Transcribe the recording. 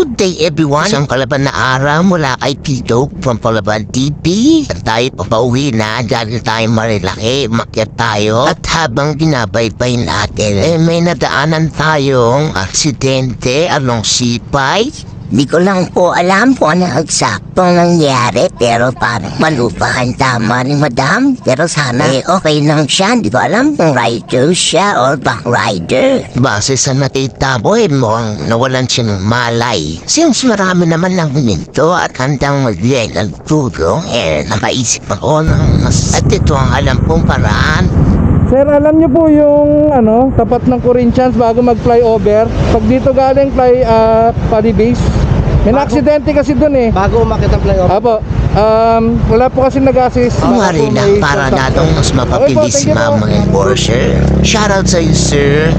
Good day everyone! Isang kalaban na araw mula kay Tito from Palaban TV. At tayo papauwi na dahil tayo marilaki, makyat tayo. At habang ginabaybay natin, may nadaanan tayong aksidente along C5. Di ko lang po alam kung ano eksaktong nangyari, pero parang malupahan tama ni Madam. Pero sana okay lang siya. Di ko alam kung rider siya or back rider. Base sa nakita mo, mukhang nawalan siya ng malay. Since marami naman ng minto at handang magbigay ng tulong, napaisip ako ng mas at ito ang alam kong paraan. Sir, alam niyo po yung tapat ng Corinthians bago mag-flyover. Pag dito galing Pali Base, may na-aksidente kasi doon eh. Bago umakit ang flyover. Apo, wala po kasi nag-assist. Kumari na para natong mas mapabilis mga enforcer. Shoutout sa iyo, sir.